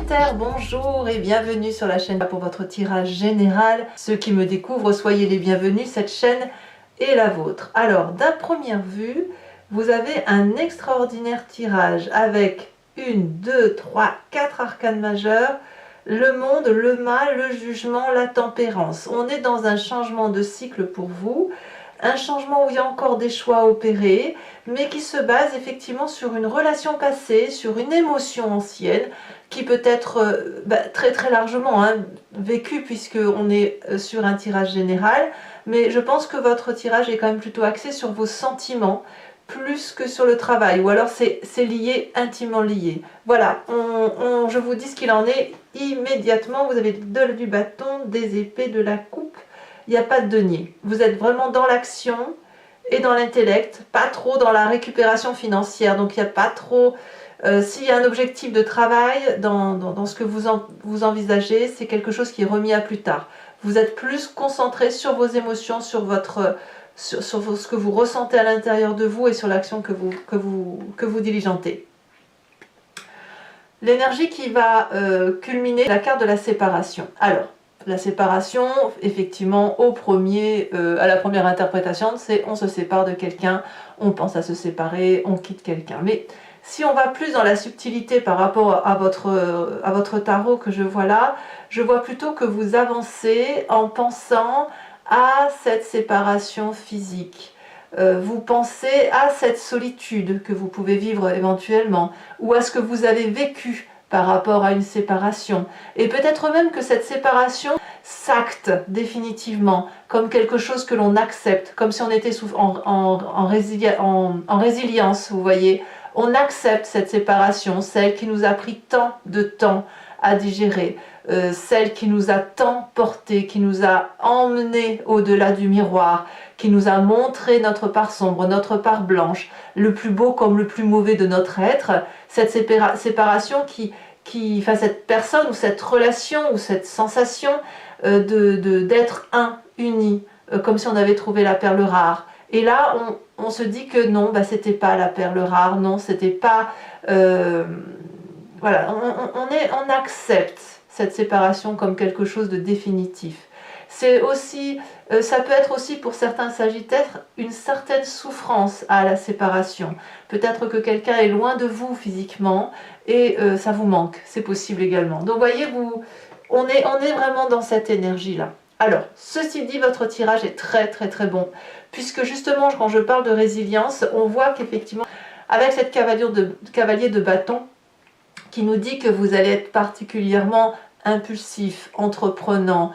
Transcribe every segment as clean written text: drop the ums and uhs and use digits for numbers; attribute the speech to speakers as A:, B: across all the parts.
A: Sagittaire, bonjour et bienvenue sur la chaîne pour votre tirage général. Ceux qui me découvrent, soyez les bienvenus, cette chaîne est la vôtre. Alors, d'un première vue, vous avez un extraordinaire tirage avec 1, 2, 3, 4 arcanes majeurs, le monde, le mal, le jugement, la tempérance. On est dans un changement de cycle pour vous, un changement où il y a encore des choix à opérer, mais qui se base effectivement sur une relation passée, sur une émotion ancienne, qui peut être très très largement vécue puisqu'on est sur un tirage général, mais je pense que votre tirage est quand même plutôt axé sur vos sentiments, plus que sur le travail, ou alors c'est lié, intimement lié. Voilà, je vous dis ce qu'il en est immédiatement. Vous avez du bâton, des épées, de la coupe, il n'y a pas de denier. Vous êtes vraiment dans l'action et dans l'intellect, pas trop dans la récupération financière, donc il n'y a pas trop... s'il y a un objectif de travail dans ce que vous envisagez, c'est quelque chose qui est remis à plus tard. Vous êtes plus concentré sur vos émotions, sur ce que vous ressentez à l'intérieur de vous et sur l'action que vous diligentez. L'énergie qui va culminer, la carte de la séparation. Alors, la séparation, effectivement, à la première interprétation, c'est on se sépare de quelqu'un, on pense à se séparer, on quitte quelqu'un. Mais si on va plus dans la subtilité par rapport à votre tarot que je vois là, je vois plutôt que vous avancez en pensant à cette séparation physique. Vous pensez à cette solitude que vous pouvez vivre éventuellement, ou à ce que vous avez vécu par rapport à une séparation. Et peut-être même que cette séparation s'acte définitivement comme quelque chose que l'on accepte, comme si on était en résilience, vous voyez. On accepte cette séparation, celle qui nous a pris tant de temps à digérer, celle qui nous a tant porté, qui nous a emmené au-delà du miroir, qui nous a montré notre part sombre, notre part blanche, le plus beau comme le plus mauvais de notre être. Cette séparation cette personne ou cette relation ou cette sensation d'être uni, comme si on avait trouvé la perle rare. Et là, on se dit que non, c'était pas la perle rare, non, c'était pas... voilà, on accepte cette séparation comme quelque chose de définitif. C'est aussi, ça peut être aussi pour certains Sagittaires une certaine souffrance à la séparation. Peut-être que quelqu'un est loin de vous physiquement et ça vous manque, c'est possible également. Donc voyez, on est vraiment dans cette énergie-là. Alors, ceci dit, votre tirage est très très très bon, puisque justement, quand je parle de résilience, on voit qu'effectivement, avec cette cavalier de bâton, qui nous dit que vous allez être particulièrement impulsif, entreprenant,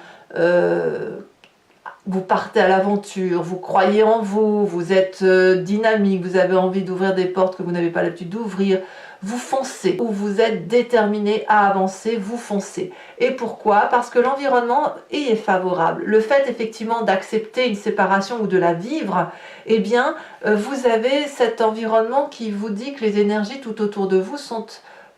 A: vous partez à l'aventure, vous croyez en vous, vous êtes dynamique, vous avez envie d'ouvrir des portes que vous n'avez pas l'habitude d'ouvrir, vous foncez, ou vous êtes déterminé à avancer, vous foncez. Et pourquoi? Parce que l'environnement y est favorable. Le fait effectivement d'accepter une séparation ou de la vivre, eh bien, vous avez cet environnement qui vous dit que les énergies tout autour de vous sont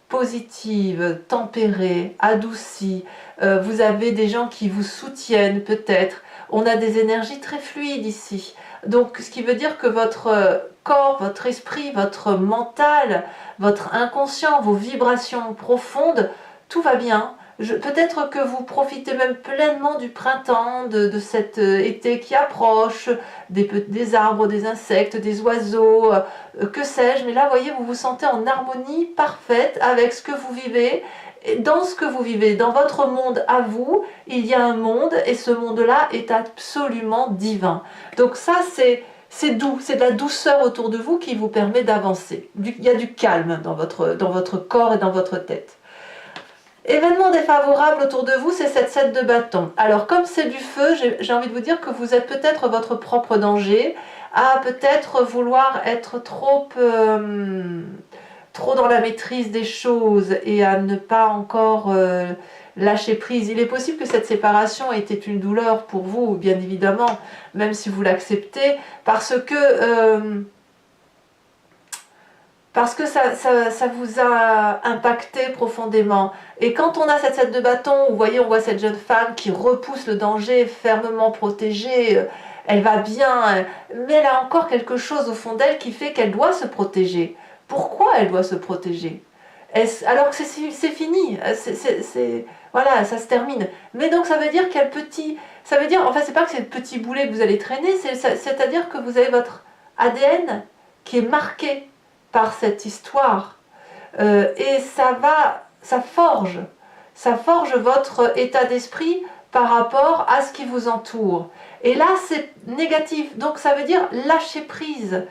A: positives, tempérées, adoucies. Vous avez des gens qui vous soutiennent peut-être. On a des énergies très fluides ici. Donc, ce qui veut dire que votre corps, votre esprit, votre mental, votre inconscient, vos vibrations profondes, tout va bien. Peut-être que vous profitez même pleinement du printemps, de cet été qui approche, des arbres, des insectes, des oiseaux, que sais-je. Mais là, vous voyez, vous vous sentez en harmonie parfaite avec ce que vous vivez. Et dans ce que vous vivez, dans votre monde à vous, il y a un monde et ce monde-là est absolument divin. Donc ça, c'est doux, c'est de la douceur autour de vous qui vous permet d'avancer. Il y a du calme dans votre corps et dans votre tête. Événement défavorable autour de vous, c'est cette 7 de bâton. Alors comme c'est du feu, j'ai envie de vous dire que vous êtes peut-être votre propre danger, à peut-être vouloir être trop dans la maîtrise des choses et à ne pas encore lâcher prise. Il est possible que cette séparation ait été une douleur pour vous, bien évidemment, même si vous l'acceptez, parce que ça vous a impacté profondément. Et quand on a cette 7 de bâton, vous voyez, on voit cette jeune femme qui repousse le danger, fermement protégée, elle va bien, mais elle a encore quelque chose au fond d'elle qui fait qu'elle doit se protéger. Pourquoi elle doit se protéger? Alors que c'est fini, voilà, ça se termine. Mais donc ça veut dire qu'il y a le petit, ça veut dire, enfin c'est pas que c'est le petit boulet que vous allez traîner, c'est-à-dire que vous avez votre ADN qui est marqué par cette histoire. Et ça forge votre état d'esprit par rapport à ce qui vous entoure. Et là, c'est négatif. Donc ça veut dire lâcher prise.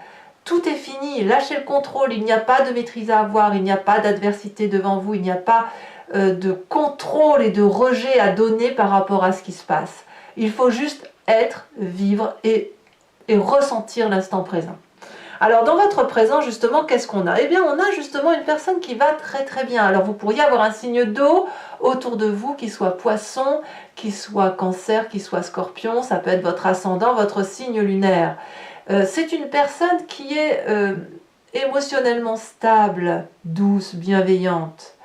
A: Tout est fini, lâchez le contrôle, il n'y a pas de maîtrise à avoir, il n'y a pas d'adversité devant vous, il n'y a pas de contrôle et de rejet à donner par rapport à ce qui se passe. Il faut juste être, vivre et ressentir l'instant présent. Alors dans votre présent, justement, qu'est-ce qu'on a? Eh bien, on a justement une personne qui va très très bien. Alors vous pourriez avoir un signe d'eau autour de vous, qui soit poisson, qui soit cancer, qui soit scorpion, ça peut être votre ascendant, votre signe lunaire. C'est une personne qui est émotionnellement stable, douce, bienveillante.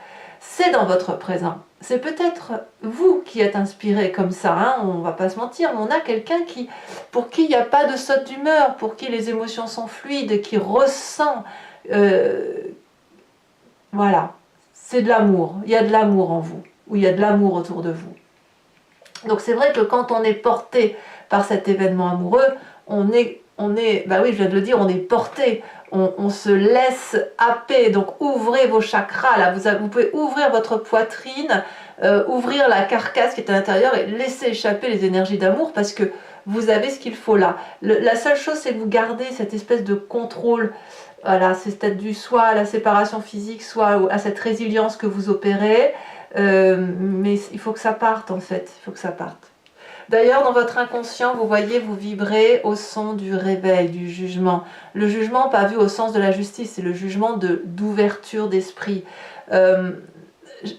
A: C'est dans votre présent. C'est peut-être vous qui êtes inspiré comme ça, hein, on ne va pas se mentir, mais on a quelqu'un pour qui il n'y a pas de saute d'humeur, pour qui les émotions sont fluides, qui ressent. Voilà, c'est de l'amour. Il y a de l'amour en vous, ou il y a de l'amour autour de vous. Donc c'est vrai que quand on est porté par cet événement amoureux, bah oui, je viens de le dire, on est porté, on se laisse happer. Donc ouvrez vos chakras, là, vous pouvez ouvrir votre poitrine, ouvrir la carcasse qui est à l'intérieur et laisser échapper les énergies d'amour parce que vous avez ce qu'il faut là. La seule chose, c'est que vous gardez cette espèce de contrôle. Voilà, c'est peut-être dû soit à la séparation physique, soit à cette résilience que vous opérez. Mais il faut que ça parte en fait, il faut que ça parte. D'ailleurs, dans votre inconscient, vous voyez, vous vibrez au son du réveil, du jugement. Le jugement, pas vu au sens de la justice, c'est le jugement d'ouverture d'esprit. J'ai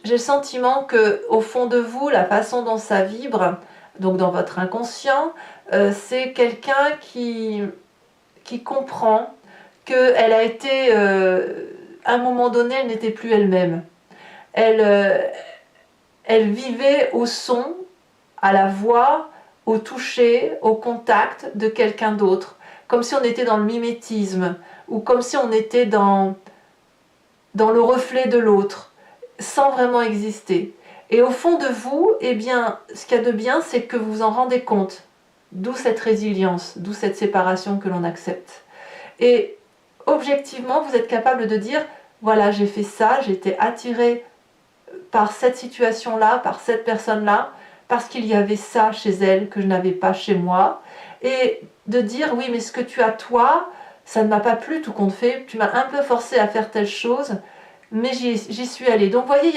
A: le sentiment que au fond de vous, la façon dont ça vibre, donc dans votre inconscient, c'est quelqu'un qui comprend qu'elle a été, à un moment donné, elle n'était plus elle-même. Elle vivait au son, à la voix, au toucher, au contact de quelqu'un d'autre, comme si on était dans le mimétisme, ou comme si on était dans le reflet de l'autre, sans vraiment exister. Et au fond de vous, eh bien, ce qu'il y a de bien, c'est que vous vous en rendez compte, d'où cette résilience, d'où cette séparation que l'on accepte. Et objectivement, vous êtes capable de dire, voilà, j'ai fait ça, j'ai été attirée par cette situation-là, par cette personne-là, parce qu'il y avait ça chez elle que je n'avais pas chez moi, et de dire, oui, mais ce que tu as toi, ça ne m'a pas plu tout compte fait, tu m'as un peu forcé à faire telle chose, mais j'y suis allée. Donc vous voyez,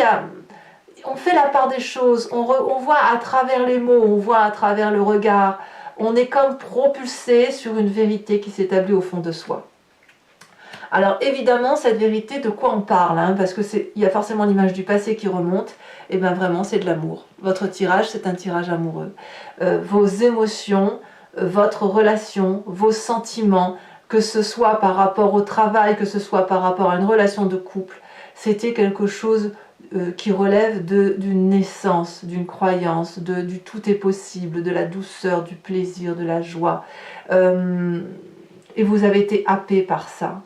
A: on fait la part des choses, on voit à travers les mots, on voit à travers le regard, on est comme propulsé sur une vérité qui s'établit au fond de soi. Alors évidemment, cette vérité, de quoi on parle, hein, parce qu'il y a forcément l'image du passé qui remonte, et bien vraiment c'est de l'amour. Votre tirage, c'est un tirage amoureux. Vos émotions, votre relation, vos sentiments, que ce soit par rapport au travail, que ce soit par rapport à une relation de couple, c'était quelque chose qui relève d'une naissance, d'une croyance, du tout est possible, de la douceur, du plaisir, de la joie. Et vous avez été happé par ça.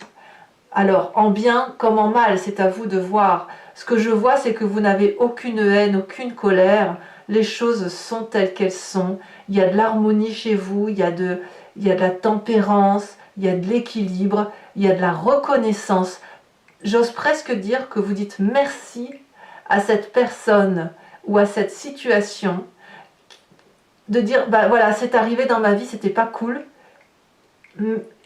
A: Alors, en bien comme en mal, c'est à vous de voir. Ce que je vois, c'est que vous n'avez aucune haine, aucune colère. Les choses sont telles qu'elles sont. Il y a de l'harmonie chez vous, il y a de la tempérance, il y a de l'équilibre, il y a de la reconnaissance. J'ose presque dire que vous dites merci à cette personne ou à cette situation, de dire, bah voilà, c'est arrivé dans ma vie, c'était pas cool,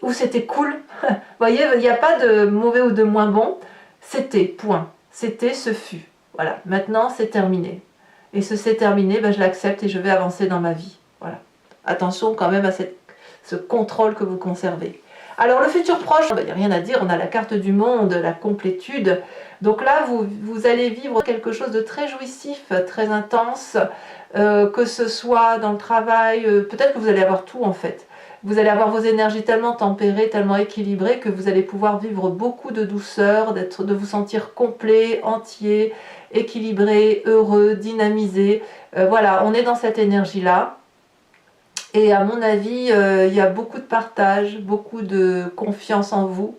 A: ou c'était cool. Vous voyez, il n'y a pas de mauvais ou de moins bon, c'était, point. C'était, ce fut. Voilà, maintenant c'est terminé. Et c'est terminé, ben, je l'accepte et je vais avancer dans ma vie. Voilà. Attention quand même à ce contrôle que vous conservez. Alors le futur proche, il n'y a rien à dire, on a la carte du monde, la complétude. Donc là, vous allez vivre quelque chose de très jouissif, très intense, que ce soit dans le travail, peut-être que vous allez avoir tout en fait. Vous allez avoir vos énergies tellement tempérées, tellement équilibrées que vous allez pouvoir vivre beaucoup de douceur, de vous sentir complet, entier, équilibré, heureux, dynamisé. Voilà, on est dans cette énergie-là. Et à mon avis, il y a beaucoup de partage, beaucoup de confiance en vous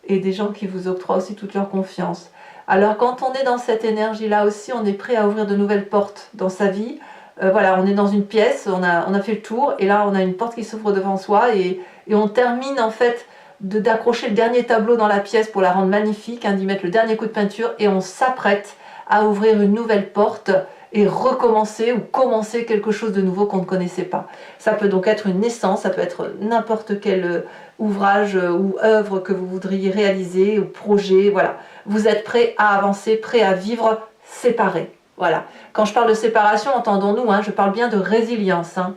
A: et des gens qui vous octroient aussi toute leur confiance. Alors quand on est dans cette énergie-là aussi, on est prêt à ouvrir de nouvelles portes dans sa vie. Voilà, on est dans une pièce, on a fait le tour, et là on a une porte qui s'ouvre devant soi, et on termine en fait d'accrocher le dernier tableau dans la pièce pour la rendre magnifique, hein, d'y mettre le dernier coup de peinture, et on s'apprête à ouvrir une nouvelle porte et recommencer ou commencer quelque chose de nouveau qu'on ne connaissait pas. Ça peut donc être une naissance, ça peut être n'importe quel ouvrage ou œuvre que vous voudriez réaliser, ou projet, voilà. Vous êtes prêt à avancer, prêt à vivre séparé. Voilà. Quand je parle de séparation, entendons-nous, hein, je parle bien de résilience. Hein.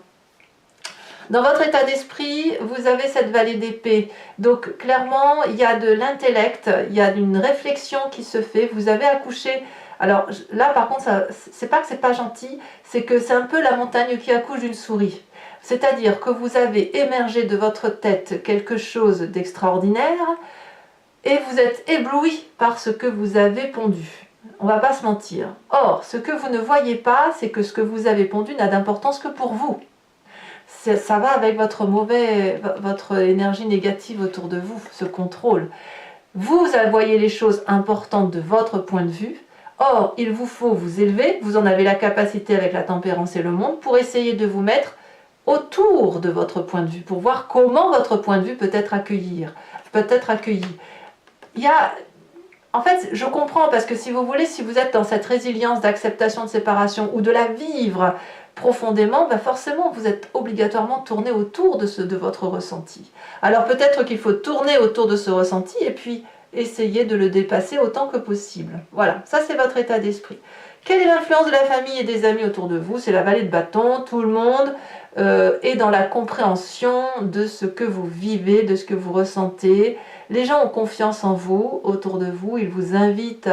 A: Dans votre état d'esprit, vous avez cette vallée d'épée. Donc clairement, il y a de l'intellect, il y a une réflexion qui se fait. Vous avez accouché. Alors là, par contre, c'est pas que c'est pas gentil, c'est que c'est un peu la montagne qui accouche d'une souris. C'est-à-dire que vous avez émergé de votre tête quelque chose d'extraordinaire et vous êtes ébloui par ce que vous avez pondu. On va pas se mentir. Or, ce que vous ne voyez pas, c'est que ce que vous avez pondu n'a d'importance que pour vous. Ça va avec votre énergie négative autour de vous, ce contrôle. Vous voyez les choses importantes de votre point de vue. Or, il vous faut vous élever, vous en avez la capacité avec la tempérance et le monde, pour essayer de vous mettre autour de votre point de vue, pour voir comment votre point de vue peut être accueilli. En fait, je comprends, parce que si vous voulez, si vous êtes dans cette résilience d'acceptation de séparation ou de la vivre profondément, ben forcément vous êtes obligatoirement tourné autour de votre ressenti. Alors peut-être qu'il faut tourner autour de ce ressenti et puis essayer de le dépasser autant que possible. Voilà, ça c'est votre état d'esprit. Quelle est l'influence de la famille et des amis autour de vous? C'est la vallée de bâton, tout le monde est dans la compréhension de ce que vous vivez, de ce que vous ressentez. Les gens ont confiance en vous, autour de vous, ils vous invitent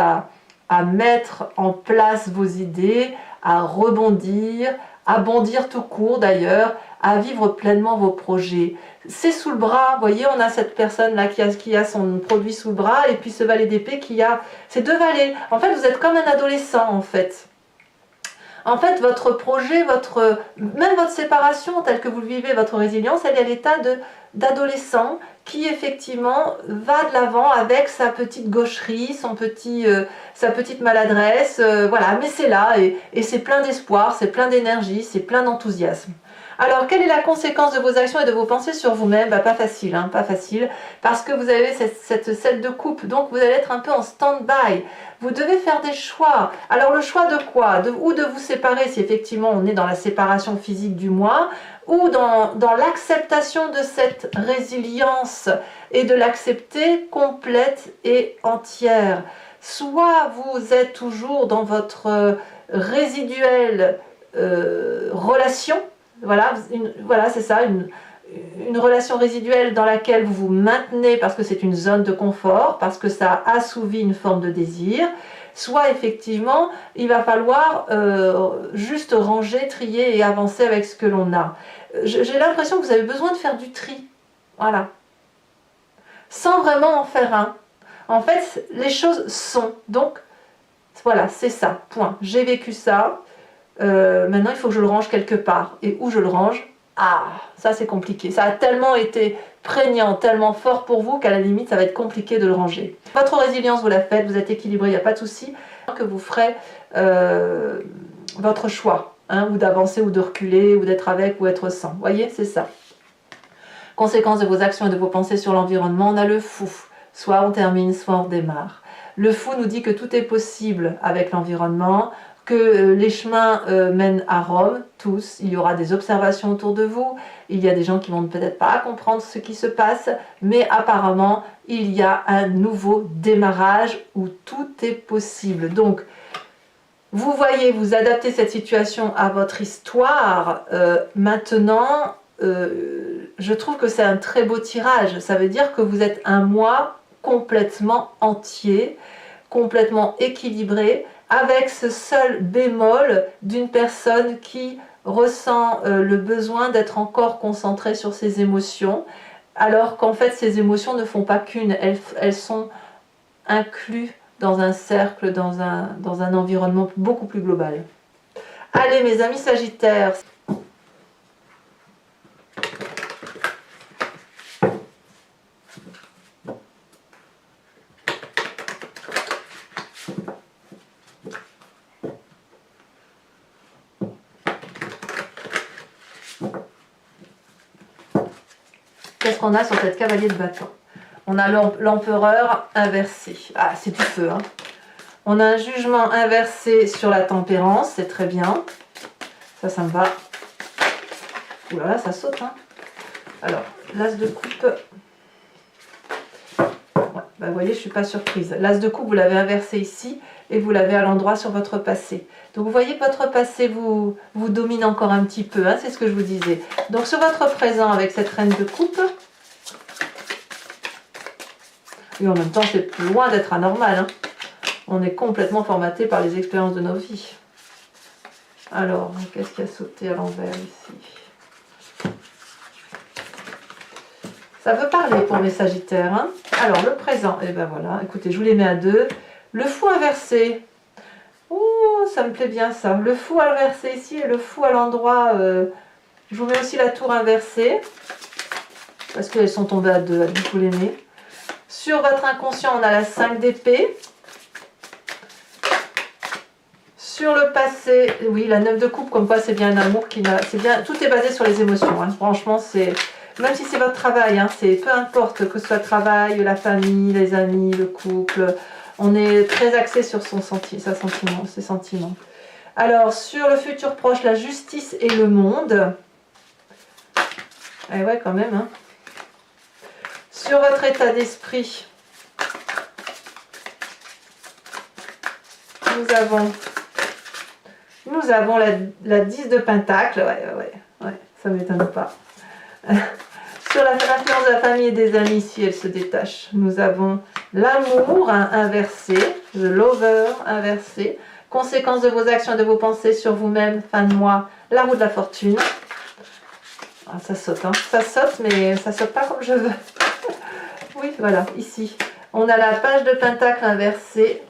A: à mettre en place vos idées, à rebondir, à bondir tout court d'ailleurs, à vivre pleinement vos projets. C'est sous le bras, vous voyez, on a cette personne-là qui a son produit sous le bras, et puis ce valet d'épée qui a ces deux valets. En fait, vous êtes comme un adolescent, en fait. En fait, votre projet, même votre séparation, telle que vous le vivez, votre résilience, elle est à l'état d'adolescent qui, effectivement, va de l'avant avec sa petite gaucherie, sa petite maladresse, voilà, mais c'est là, et c'est plein d'espoir, c'est plein d'énergie, c'est plein d'enthousiasme. Alors, quelle est la conséquence de vos actions et de vos pensées sur vous-même? Pas facile, hein, pas facile, parce que vous avez cette 7 de coupe, donc vous allez être un peu en stand-by. Vous devez faire des choix. Alors, le choix de quoi? Ou de vous séparer, si effectivement on est dans la séparation physique du moi, ou dans l'acceptation de cette résilience et de l'accepter complète et entière. Soit vous êtes toujours dans votre résiduelle relation, voilà, c'est ça, une relation résiduelle dans laquelle vous vous maintenez parce que c'est une zone de confort, parce que ça assouvit une forme de désir, soit effectivement il va falloir juste ranger, trier et avancer avec ce que l'on a. J'ai l'impression que vous avez besoin de faire du tri, voilà, sans vraiment en faire un. En fait, les choses sont, donc voilà, c'est ça, point. J'ai vécu ça. Maintenant il faut que je le range quelque part. Et où je le range? Ah, ça c'est compliqué. Ça a tellement été prégnant, tellement fort pour vous qu'à la limite ça va être compliqué de le ranger. Votre résilience, vous la faites, vous êtes équilibré, il n'y a pas de souci. Que vous ferez votre choix, hein, ou d'avancer ou de reculer, ou d'être avec ou être sans. Vous voyez, c'est ça. Conséquence de vos actions et de vos pensées sur l'environnement, on a le fou. Soit on termine, soit on redémarre. Le fou nous dit que tout est possible avec l'environnement, que les chemins mènent à Rome, tous. Il y aura des observations autour de vous, il y a des gens qui vont peut-être pas comprendre ce qui se passe, mais apparemment, il y a un nouveau démarrage où tout est possible. Donc, vous voyez, vous adaptez cette situation à votre histoire. Maintenant, je trouve que c'est un très beau tirage. Ça veut dire que vous êtes un moi complètement entier, complètement équilibré, avec ce seul bémol d'une personne qui ressent le besoin d'être encore concentrée sur ses émotions, alors qu'en fait ces émotions ne font pas qu'une, elles sont incluses dans un cercle, dans un environnement beaucoup plus global. Allez mes amis Sagittaires, qu'est-ce qu'on a sur cette cavalier de bâton? On a l'empereur inversé. Ah, c'est du feu, hein. On a un jugement inversé sur la tempérance, c'est très bien. Ça me va. Ouh là là, ça saute, hein. Alors, l'as de coupe. Ouais, bah, vous voyez, je ne suis pas surprise. L'as de coupe, vous l'avez inversé ici et vous l'avez à l'endroit sur votre passé. Donc, vous voyez que votre passé vous domine encore un petit peu, hein, c'est ce que je vous disais. Donc, sur votre présent avec cette reine de coupe, et en même temps, c'est loin d'être anormal, hein. On est complètement formaté par les expériences de nos vies. Alors, qu'est-ce qui a sauté à l'envers ici? Ça veut parler pour mes Sagittaires, hein. Alors, le présent, et ben voilà, écoutez, je vous les mets à deux. Le fou inversé. Oh, ça me plaît bien ça. Le fou inversé ici et le fou à l'endroit. Je vous mets aussi la tour inversée. Parce qu'elles sont tombées à deux, vous les mettez. Sur votre inconscient, on a la 5 d'épée. Sur le passé, oui, la 9 de coupe, comme quoi c'est bien un amour qui n'a... C'est bien, tout est basé sur les émotions, hein. Franchement, c'est... Même si c'est votre travail, hein, c'est peu importe que ce soit le travail, la famille, les amis, le couple, on est très axé sur ses sentiments. Alors, sur le futur proche, la justice et le monde. Eh ouais, quand même, hein. Sur votre état d'esprit, nous avons la 10 de pentacle. Ouais, ça ne m'étonne pas. Sur l'influence de la famille et des amis, si elle se détache, nous avons l'amour, hein, inversé, le lover inversé, conséquence de vos actions et de vos pensées sur vous-même, fin de mois, la roue de la fortune. Ah, ça saute, hein. Ça saute, mais ça saute pas comme je veux. Oui, voilà, ici. On a la page de pentacle inversée.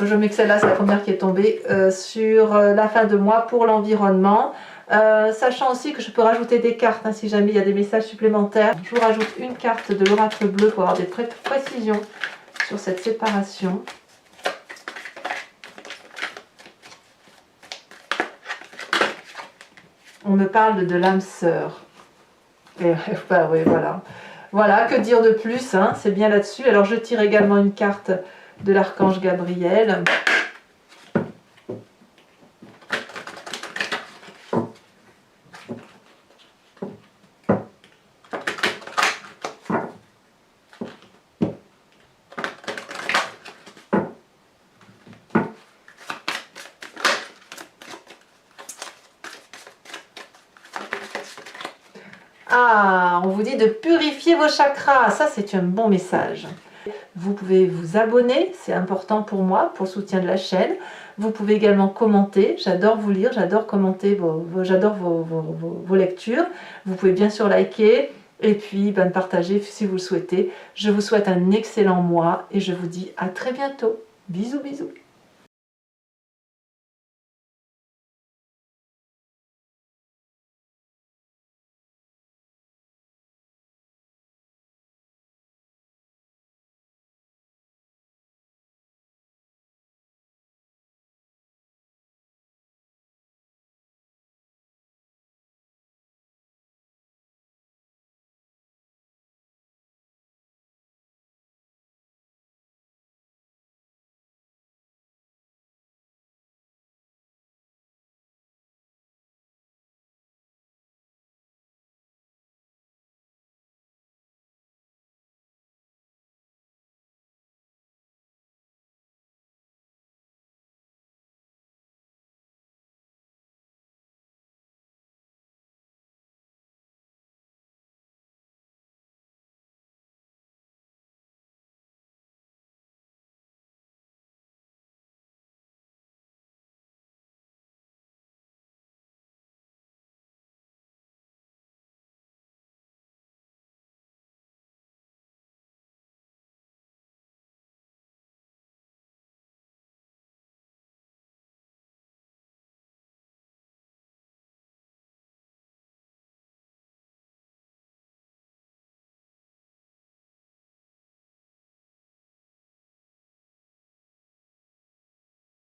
A: Je mets que celle-là, c'est la première qui est tombée, sur la fin de mois pour l'environnement. Sachant aussi que je peux rajouter des cartes, hein, si jamais il y a des messages supplémentaires. Je vous rajoute une carte de l'oracle bleu pour avoir des précisions sur cette séparation. On me parle de l'âme sœur. Et, bah, oui, voilà. Voilà, que dire de plus, hein, c'est bien là-dessus. Alors je tire également une carte de l'archange Gabriel. Ah, on vous dit de purifier vos chakras. Ça, c'est un bon message. Vous pouvez vous abonner, c'est important pour moi, pour le soutien de la chaîne. Vous pouvez également commenter. J'adore vous lire, j'adore commenter, j'adore vos lectures. Vous pouvez bien sûr liker et puis partager si vous le souhaitez. Je vous souhaite un excellent mois et je vous dis à très bientôt. Bisous, bisous.